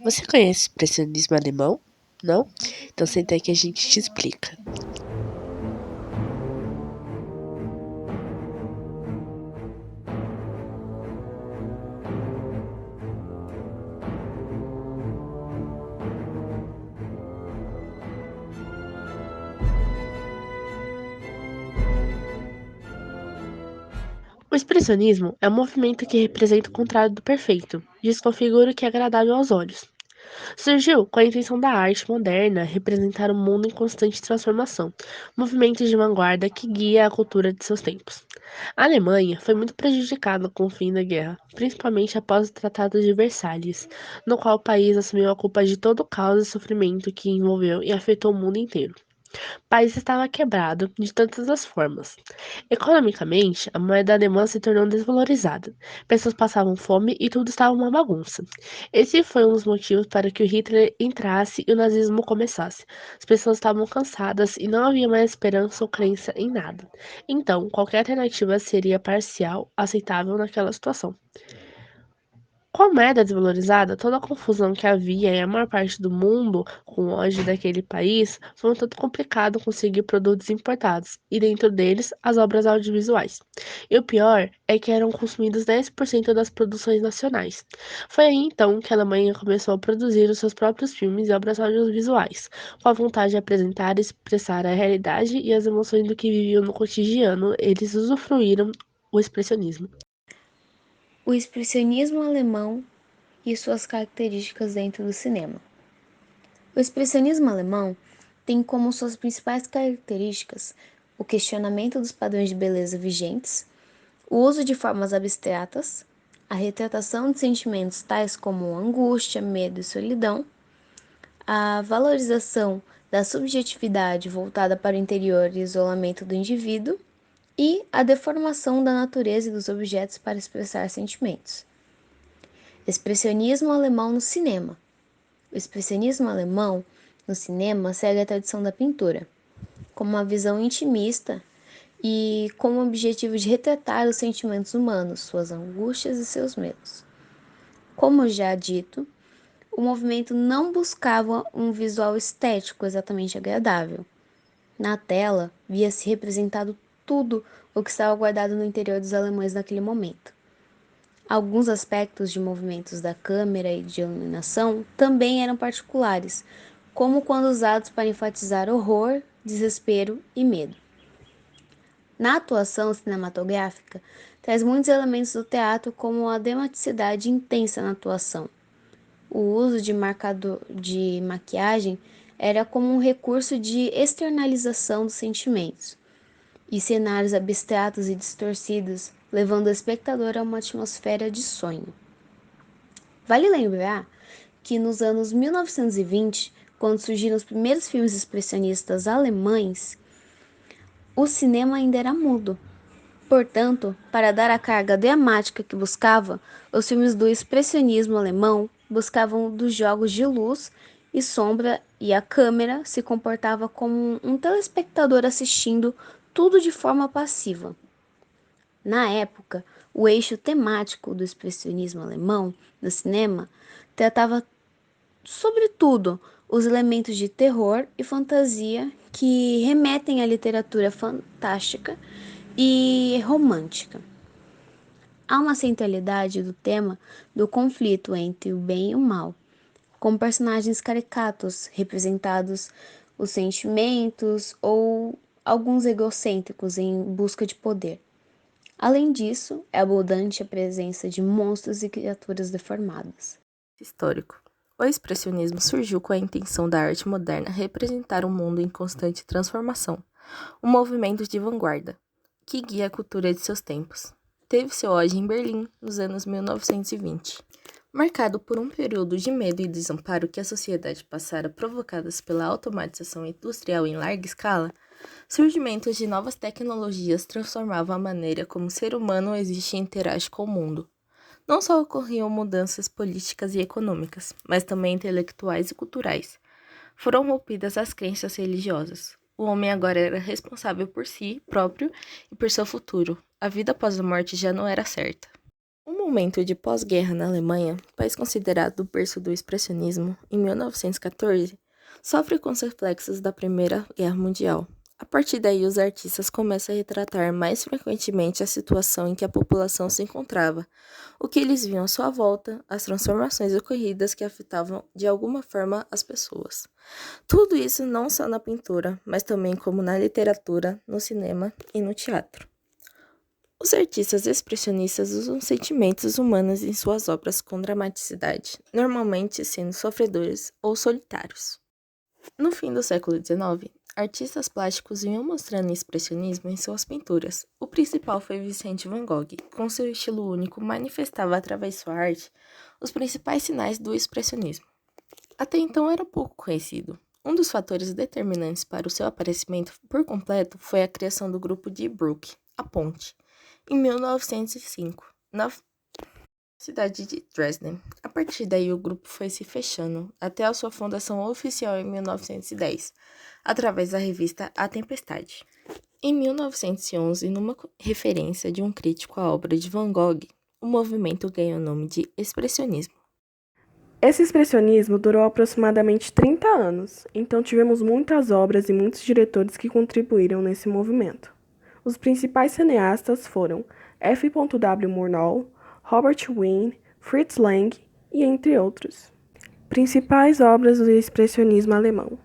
Você conhece o expressionismo alemão? Não? Então senta aí que a gente te explica. O expressionismo é um movimento que representa o contrário do perfeito, desconfigura o que é agradável aos olhos. Surgiu com a intenção da arte moderna representar um mundo em constante transformação, movimento de vanguarda que guia a cultura de seus tempos. A Alemanha foi muito prejudicada com o fim da guerra, principalmente após o Tratado de Versalhes, no qual o país assumiu a culpa de todo o caos e sofrimento que envolveu e afetou o mundo inteiro. O país estava quebrado de todas as formas. Economicamente, a moeda alemã se tornou desvalorizada. Pessoas passavam fome e tudo estava uma bagunça. Esse foi um dos motivos para que o Hitler entrasse e o nazismo começasse. As pessoas estavam cansadas e não havia mais esperança ou crença em nada. Então, qualquer alternativa seria parcial, aceitável naquela situação. Com a moeda desvalorizada, toda a confusão que havia em a maior parte do mundo com o ódio daquele país, foi um tanto complicado conseguir produtos importados, e dentro deles, as obras audiovisuais. E o pior é que eram consumidos 10% das produções nacionais. Foi aí então que a Alemanha começou a produzir os seus próprios filmes e obras audiovisuais, com a vontade de apresentar e expressar a realidade e as emoções do que viviam no cotidiano, eles usufruíram o expressionismo. O expressionismo alemão e suas características dentro do cinema. O expressionismo alemão tem como suas principais características o questionamento dos padrões de beleza vigentes, o uso de formas abstratas, a retratação de sentimentos tais como angústia, medo e solidão, a valorização da subjetividade voltada para o interior e isolamento do indivíduo, e a deformação da natureza e dos objetos para expressar sentimentos. Expressionismo alemão no cinema. O expressionismo alemão no cinema segue a tradição da pintura, com uma visão intimista e com o objetivo de retratar os sentimentos humanos, suas angústias e seus medos. Como já dito, o movimento não buscava um visual estético exatamente agradável. Na tela, via-se representado tudo o que estava guardado no interior dos alemães naquele momento. Alguns aspectos de movimentos da câmera e de iluminação também eram particulares, como quando usados para enfatizar horror, desespero e medo. Na atuação cinematográfica, traz muitos elementos do teatro, como a dramaticidade intensa na atuação. O uso de marcador de maquiagem era como um recurso de externalização dos sentimentos, e cenários abstratos e distorcidos, levando o espectador a uma atmosfera de sonho. Vale lembrar que nos anos 1920, quando surgiram os primeiros filmes expressionistas alemães, o cinema ainda era mudo. Portanto, para dar a carga dramática que buscava, os filmes do expressionismo alemão buscavam dos jogos de luz e sombra, e a câmera se comportava como um telespectador assistindo tudo de forma passiva. Na época, o eixo temático do expressionismo alemão no cinema tratava, sobretudo, os elementos de terror e fantasia que remetem à literatura fantástica e romântica. Há uma centralidade do tema do conflito entre o bem e o mal, com personagens caricatos representados os sentimentos ou alguns egocêntricos em busca de poder. Além disso, é abundante a presença de monstros e criaturas deformadas. Histórico. O expressionismo surgiu com a intenção da arte moderna representar um mundo em constante transformação, um movimento de vanguarda, que guia a cultura de seus tempos. Teve seu auge em Berlim, nos anos 1920. Marcado por um período de medo e desamparo que a sociedade passara provocadas pela automatização industrial em larga escala, surgimentos de novas tecnologias transformavam a maneira como o ser humano existe e interage com o mundo. Não só ocorriam mudanças políticas e econômicas, mas também intelectuais e culturais. Foram rompidas as crenças religiosas. O homem agora era responsável por si próprio e por seu futuro. A vida após a morte já não era certa. O momento de pós-guerra na Alemanha, país considerado o berço do expressionismo, em 1914, sofre com os reflexos da Primeira Guerra Mundial. A partir daí, os artistas começam a retratar mais frequentemente a situação em que a população se encontrava, o que eles viam à sua volta, as transformações ocorridas que afetavam de alguma forma as pessoas. Tudo isso não só na pintura, mas também como na literatura, no cinema e no teatro. Os artistas expressionistas usam sentimentos humanos em suas obras com dramaticidade, normalmente sendo sofredores ou solitários. No fim do século XIX, artistas plásticos vinham mostrando expressionismo em suas pinturas. O principal foi Vicente Van Gogh, com seu estilo único manifestava através de sua arte os principais sinais do expressionismo. Até então era pouco conhecido. Um dos fatores determinantes para o seu aparecimento por completo foi a criação do grupo Die Brücke, a Ponte, em 1905, na cidade de Dresden. A partir daí, o grupo foi se fechando até a sua fundação oficial em 1910, através da revista A Tempestade. Em 1911, numa referência de um crítico à obra de Van Gogh, o movimento ganhou o nome de expressionismo. Esse expressionismo durou aproximadamente 30 anos, então tivemos muitas obras e muitos diretores que contribuíram nesse movimento. Os principais cineastas foram F.W. Murnau, Robert Wiene, Fritz Lang e entre outros. Principais obras do expressionismo alemão: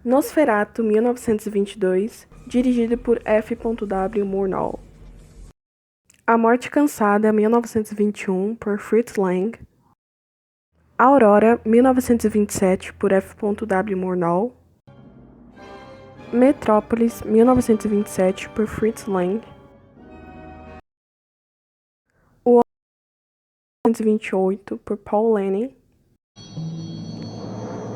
Nosferatu, 1922, dirigido por F.W. Murnau. A Morte Cansada, 1921, por Fritz Lang. Aurora, 1927, por F.W. Murnau. Metrópolis, 1927, por Fritz Lang. O 1928, por Paul Lenin.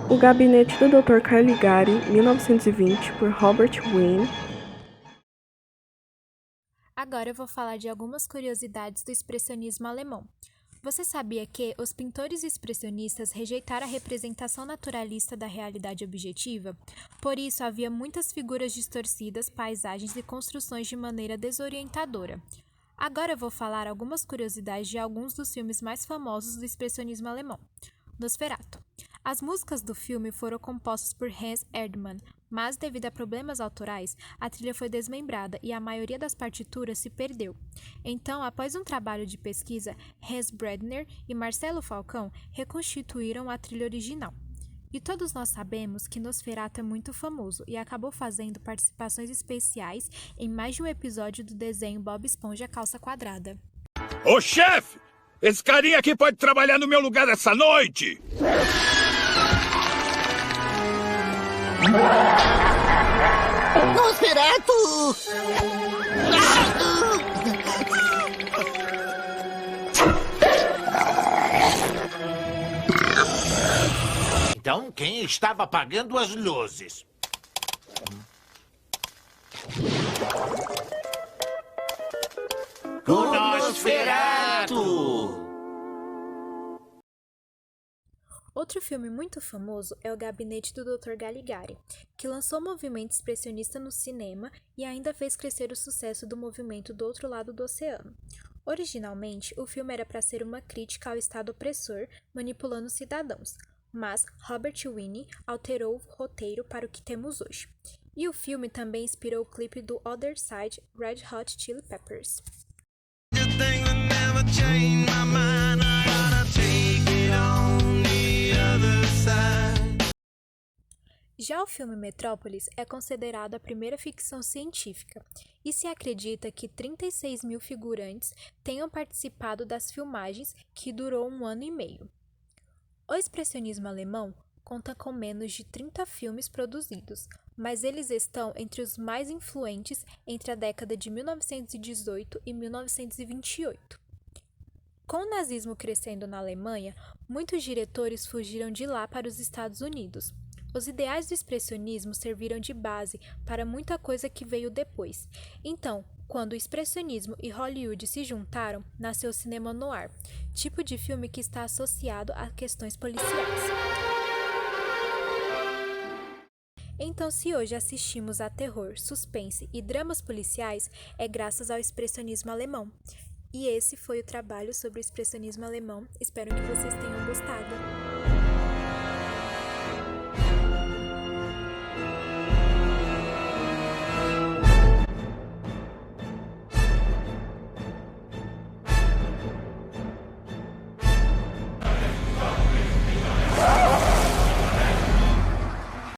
O Gabinete do Dr. Caligari, 1920, por Robert Wiene. Agora eu vou falar de algumas curiosidades do expressionismo alemão. Você sabia que os pintores expressionistas rejeitaram a representação naturalista da realidade objetiva? Por isso, havia muitas figuras distorcidas, paisagens e construções de maneira desorientadora. Agora eu vou falar algumas curiosidades de alguns dos filmes mais famosos do expressionismo alemão. Nosferatu. As músicas do filme foram compostas por Hans Erdmann, mas devido a problemas autorais, a trilha foi desmembrada e a maioria das partituras se perdeu. Então, após um trabalho de pesquisa, Hans Bredner e Marcelo Falcão reconstituíram a trilha original. E todos nós sabemos que Nosferatu é muito famoso e acabou fazendo participações especiais em mais de um episódio do desenho Bob Esponja Calça Quadrada. Ô chefe! Esse carinha aqui pode trabalhar no meu lugar essa noite! Nosferatu! Então, quem estava apagando as luzes? O Nosferatu! Outro filme muito famoso é O Gabinete do Dr. Caligari, que lançou o movimento expressionista no cinema e ainda fez crescer o sucesso do movimento do outro lado do oceano. Originalmente, o filme era para ser uma crítica ao Estado opressor manipulando cidadãos, mas Robert Wiene alterou o roteiro para o que temos hoje. E o filme também inspirou o clipe do Other Side, Red Hot Chili Peppers. Já o filme Metrópolis é considerado a primeira ficção científica e se acredita que 36 mil figurantes tenham participado das filmagens, que durou 1 ano e meio. O expressionismo alemão conta com menos de 30 filmes produzidos, mas eles estão entre os mais influentes entre a década de 1918 e 1928. Com o nazismo crescendo na Alemanha, muitos diretores fugiram de lá para os Estados Unidos. Os ideais do expressionismo serviram de base para muita coisa que veio depois. Então, quando o expressionismo e Hollywood se juntaram, nasceu o cinema noir, tipo de filme que está associado a questões policiais. Então, se hoje assistimos a terror, suspense e dramas policiais, é graças ao expressionismo alemão. E esse foi o trabalho sobre o expressionismo alemão. Espero que vocês tenham gostado.